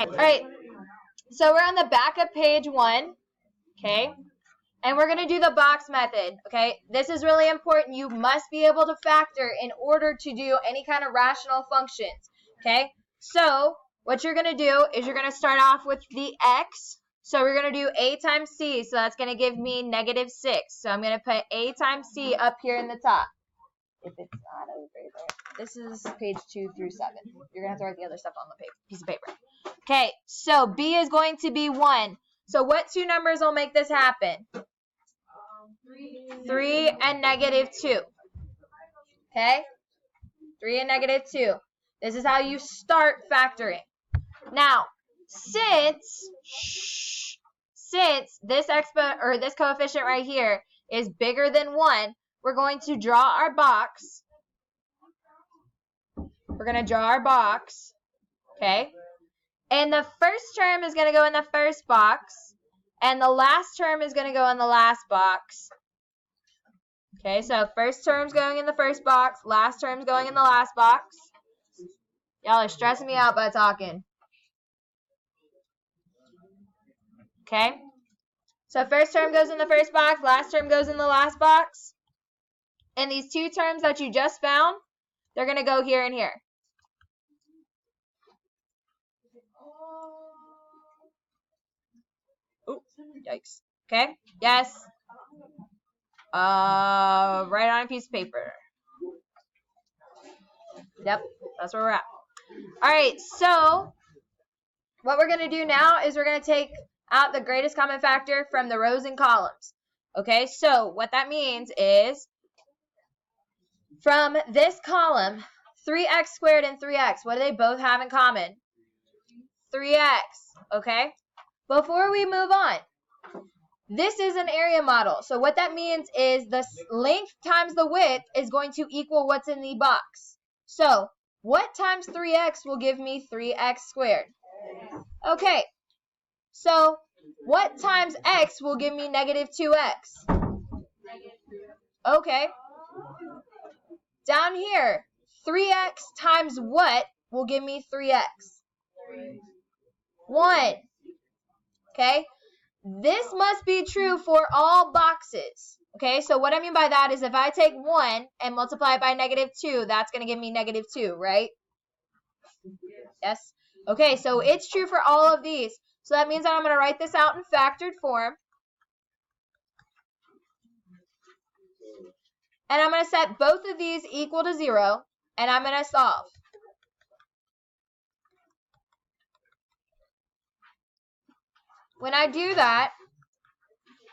All right, so we're on the back of page 1, okay? And we're going to do the box method, okay? This is really important. You must be able to factor in order to do any kind of rational functions, okay? So what you're going to do is you're going to start off with the x. So we're going to do a times c, so that's going to give me -6. So I'm going to put a times c up here in the top. If it's not over there. This is page 2 through 7. You're going to have to write the other stuff on the piece of paper. Okay, so b is going to be 1. So what two numbers will make this happen? 3 and -2. Okay? 3 and -2. This is how you start factoring. Now, since this this coefficient right here is bigger than 1, we're going to draw our box. We're going to draw our box. Okay? And the first term is going to go in the first box, and the last term is going to go in the last box. Okay, so first term's going in the first box, last term's going in the last box. Y'all are stressing me out by talking. Okay, so first term goes in the first box, last term goes in the last box. And these two terms that you just found, they're going to go here and here. Oh, yikes. Okay, yes. Write on a piece of paper. Yep, that's where we're at. All right, so what we're going to do now is we're going to take out the greatest common factor from the rows and columns. Okay, so what that means is from this column, 3x squared and 3x, what do they both have in common? 3x, okay? Before we move on, this is an area model. So what that means is the length times the width is going to equal what's in the box. So what times 3x will give me 3x squared? Okay, so what times x will give me -2x? Okay. Down here, 3x times what will give me 3x? 1. Okay. This must be true for all boxes. Okay, so what I mean by that is if I take 1 and multiply it by -2, that's going to give me -2, right? Yes. Okay, so it's true for all of these. So that means that I'm going to write this out in factored form. And I'm going to set both of these equal to 0, and I'm going to solve. When I do that,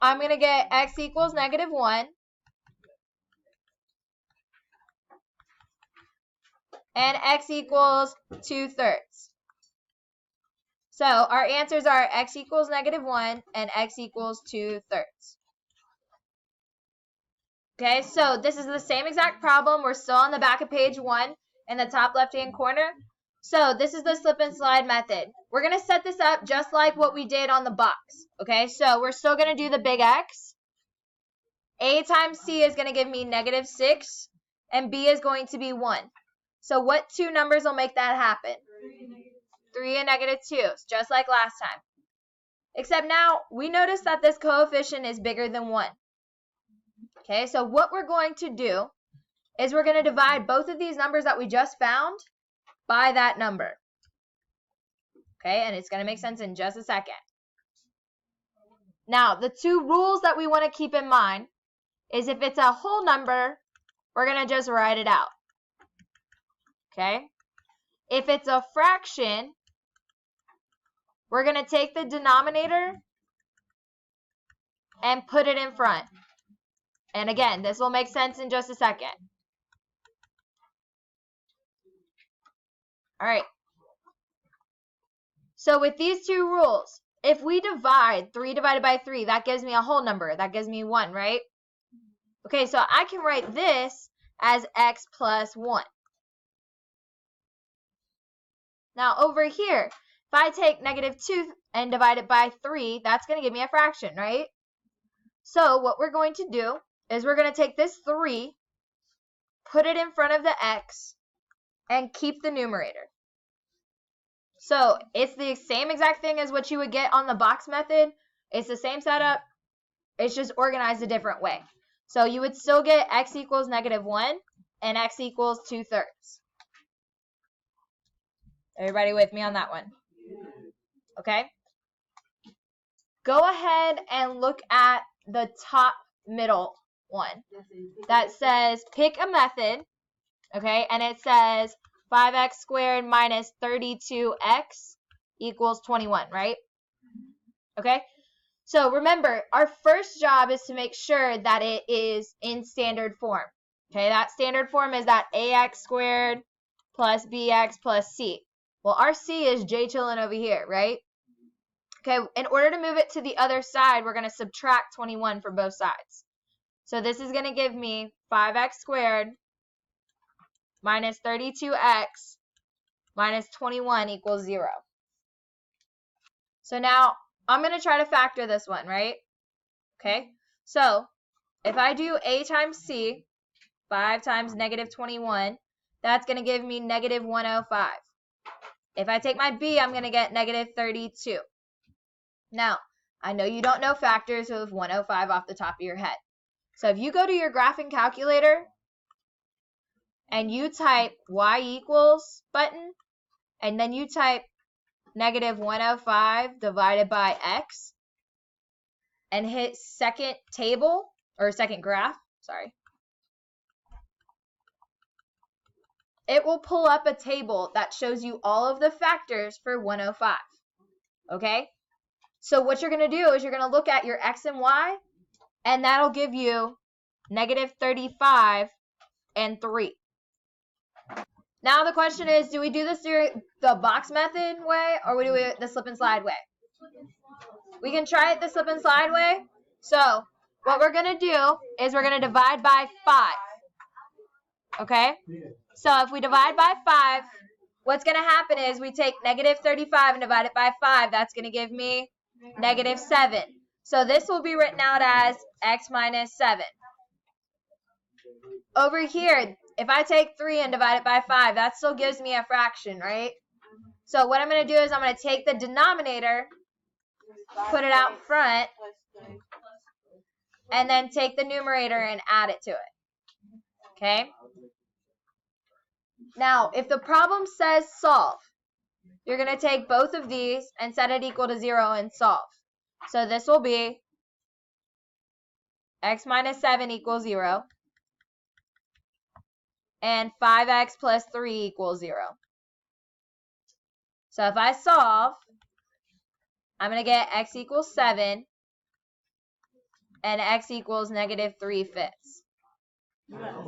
I'm going to get x equals -1 and x equals 2/3. So our answers are x equals -1 and x equals 2/3. Okay, so this is the same exact problem. We're still on the back of page 1 in the top left-hand corner. So this is the slip and slide method. We're going to set this up just like what we did on the box. Okay, so we're still going to do the big X. A times C is going to give me -6, and B is going to be 1. So what two numbers will make that happen? 3 and -2, just like last time. Except now, we notice that this coefficient is bigger than 1. Okay, so what we're going to do is we're going to divide both of these numbers that we just found by that number. Okay, and it's going to make sense in just a second. Now, the two rules that we want to keep in mind is if it's a whole number, we're going to just write it out. Okay? If it's a fraction, we're going to take the denominator and put it in front. And again, this will make sense in just a second. All right. So with these two rules, if we divide 3 divided by 3, that gives me a whole number. That gives me 1, right? Okay, so I can write this as x plus 1. Now over here, if I take -2 and divide it by 3, that's going to give me a fraction, right? So what we're going to do is we're going to take this 3, put it in front of the x, and keep the numerator. So it's the same exact thing as what you would get on the box method. It's the same setup. It's just organized a different way. So you would still get x equals -1 and x equals 2/3. Everybody with me on that one? Okay. Go ahead and look at the top middle one that says pick a method, okay, and it says 5x squared minus 32x equals 21, right? Okay, so remember, our first job is to make sure that it is in standard form. Okay, that standard form is that ax squared plus bx plus c. Well, our c is j chilling over here, right? Okay, in order to move it to the other side, we're going to subtract 21 from both sides. So this is going to give me 5x squared minus 32x minus 21 equals 0. So now I'm going to try to factor this one, right? Okay, so if I do a times c, 5 times -21, that's going to give me -105. If I take my b, I'm going to get -32. Now, I know you don't know factors of 105 off the top of your head. So if you go to your graphing calculator and you type y equals button, and then you type -105 divided by x, and hit second table, or second graph, sorry, it will pull up a table that shows you all of the factors for 105, okay? So what you're going to do is you're going to look at your x and y, and that'll give you -35 and 3. Now the question is, do we do this through the box method way, or do we do it the slip and slide way? We can try it the slip and slide way. So what we're going to do is we're going to divide by 5. Okay? So if we divide by 5, what's going to happen is we take -35 and divide it by 5. That's going to give me -7. So this will be written out as x minus 7. Over here, if I take 3 and divide it by 5, that still gives me a fraction, right? So what I'm going to do is I'm going to take the denominator, put it out front, and then take the numerator and add it to it. Okay? Now, if the problem says solve, you're going to take both of these and set it equal to 0 and solve. So this will be x minus 7 equals 0. And 5x plus 3 equals 0. So if I solve, I'm going to get x equals 7 and x equals -3/5.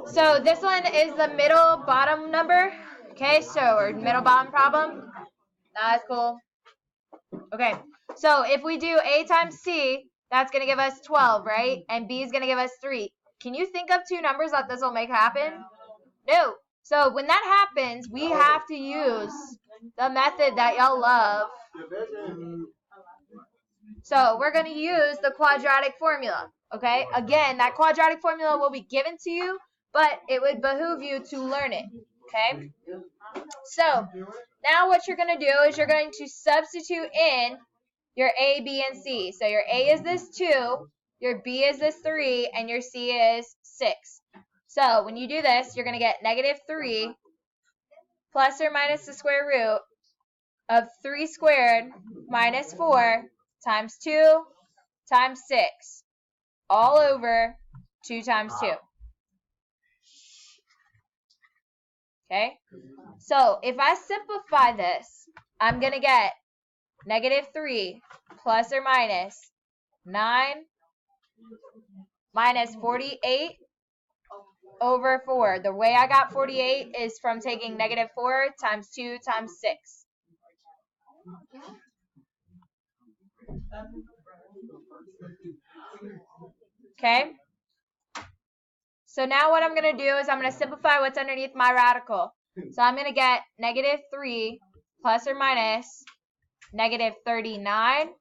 So this one is the middle bottom number. Okay, so or middle bottom problem. That's cool. Okay, so if we do a times c, that's going to give us 12, right? And b is going to give us 3. Can you think of two numbers that this will make happen? No. So when that happens, we have to use the method that y'all love. So we're going to use the quadratic formula, okay? Again, that quadratic formula will be given to you, but it would behoove you to learn it, okay? So now what you're going to do is you're going to substitute in your a, b, and c. So your a is this 2, your b is this 3, and your c is 6. So when you do this, you're going to get -3 plus or minus the square root of 3 squared minus 4 times 2 times 6 all over 2 times 2. Okay? So if I simplify this, I'm going to get -3 plus or minus 9 minus 48 over 4. The way I got 48 is from taking -4 times 2 times 6. Okay? So now what I'm going to do is I'm going to simplify what's underneath my radical. So I'm going to get -3 plus or minus -39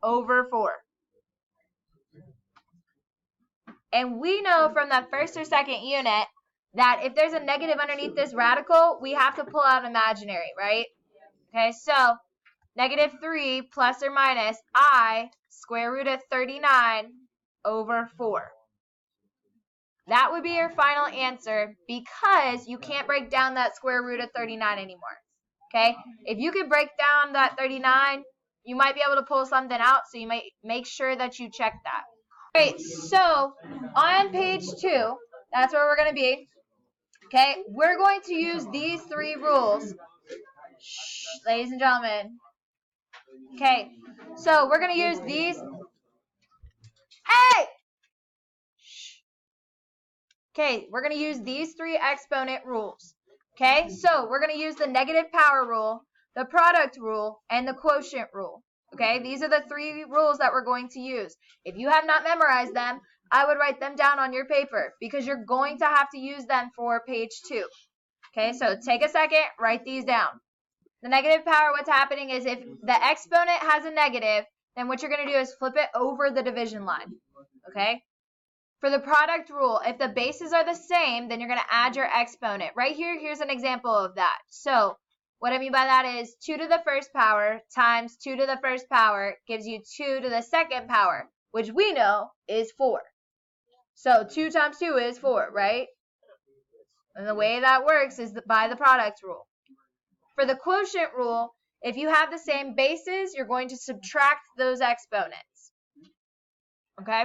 over 4. And we know from the first or second unit that if there's a negative underneath this radical, we have to pull out imaginary, right? Okay, so negative 3 plus or minus I square root of 39 over 4. That would be your final answer because you can't break down that square root of 39 anymore. Okay? If you could break down that 39, you might be able to pull something out, so you might make sure that you check that. All right, so on page 2, that's where we're going to be. Okay? We're going to use these 3 rules. Shh, ladies and gentlemen. Okay, so we're going to use these. Hey! Okay, we're going to use these 3 exponent rules. Okay, so we're going to use the negative power rule, the product rule, and the quotient rule. Okay, these are the 3 rules that we're going to use. If you have not memorized them, I would write them down on your paper because you're going to have to use them for page 2. Okay, so take a second, write these down. The negative power, what's happening is if the exponent has a negative, then what you're going to do is flip it over the division line. Okay? For the product rule, if the bases are the same, then you're going to add your exponent. Right here, here's an example of that. So what I mean by that is 2 to the first power times 2 to the first power gives you 2 to the second power, which we know is 4. So 2 times 2 is 4, right? And the way that works is by the product rule. For the quotient rule, if you have the same bases, you're going to subtract those exponents. Okay?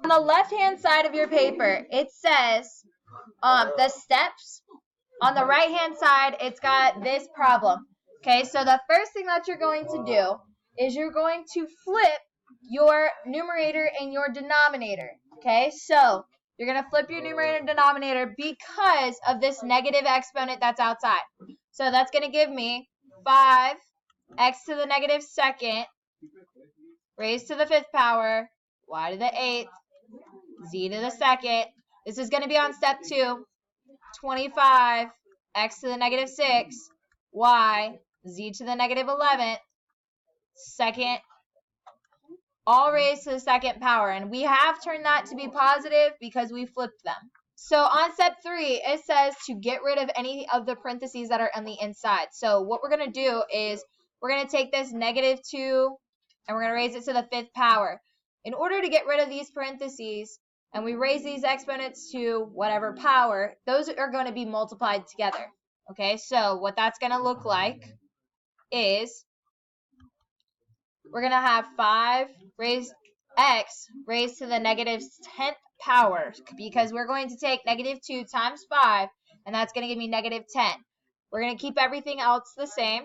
On the left-hand side of your paper, it says the steps. On the right-hand side, it's got this problem. Okay, so the first thing that you're going to do is you're going to flip your numerator and your denominator. Okay, so you're going to flip your numerator and denominator because of this negative exponent that's outside. So that's going to give me 5x to the negative second raised to the 5th power, y to the 8th, z to the second. This is going to be on step 2. 25 x to the negative 6, y, z to the negative 11th, second, all raised to the second power. And we have turned that to be positive because we flipped them. So on step 3, it says to get rid of any of the parentheses that are on the inside. So what we're going to do is we're going to take this negative 2 and we're going to raise it to the 5th power. In order to get rid of these parentheses, and we raise these exponents to whatever power, those are going to be multiplied together. Okay, so what that's going to look like is we're going to have 5 x raised to the negative 10th power, because we're going to take negative 2 times 5, and that's going to give me negative 10. We're going to keep everything else the same.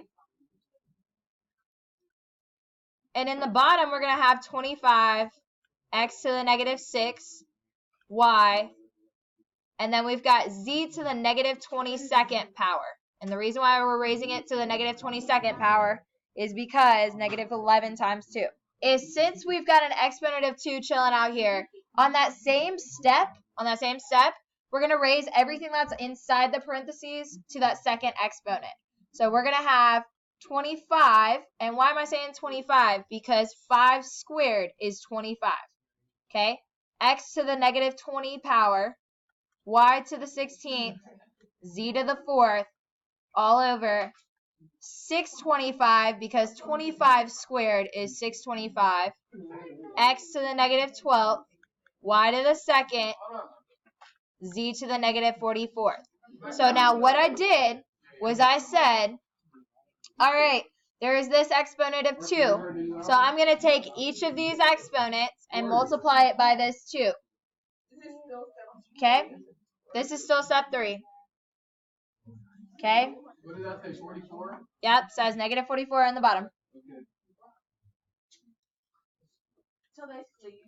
And in the bottom, we're going to have 25 x to the negative 6, y, and then we've got z to the negative 22nd power. And the reason why we're raising it to the negative 22nd power is because negative 11 times 2. Is since we've got an exponent of 2 chilling out here, on that same step, we're going to raise everything that's inside the parentheses to that second exponent. So we're going to have 25, and why am I saying 25? Because 5 squared is 25. Okay? X to the negative 20 power, y to the 16th, z to the 4th, all over 625, because 25 squared is 625, x to the negative 12th, y to the 2nd, z to the negative 44th. So now what I did was I said, all right, there is this exponent of 2. So I'm going to take each of these exponents and multiply it by this 2. Okay? This is still step 3. Okay? What did that say, 44? Yep, says negative 44 on the bottom. Okay. So basically,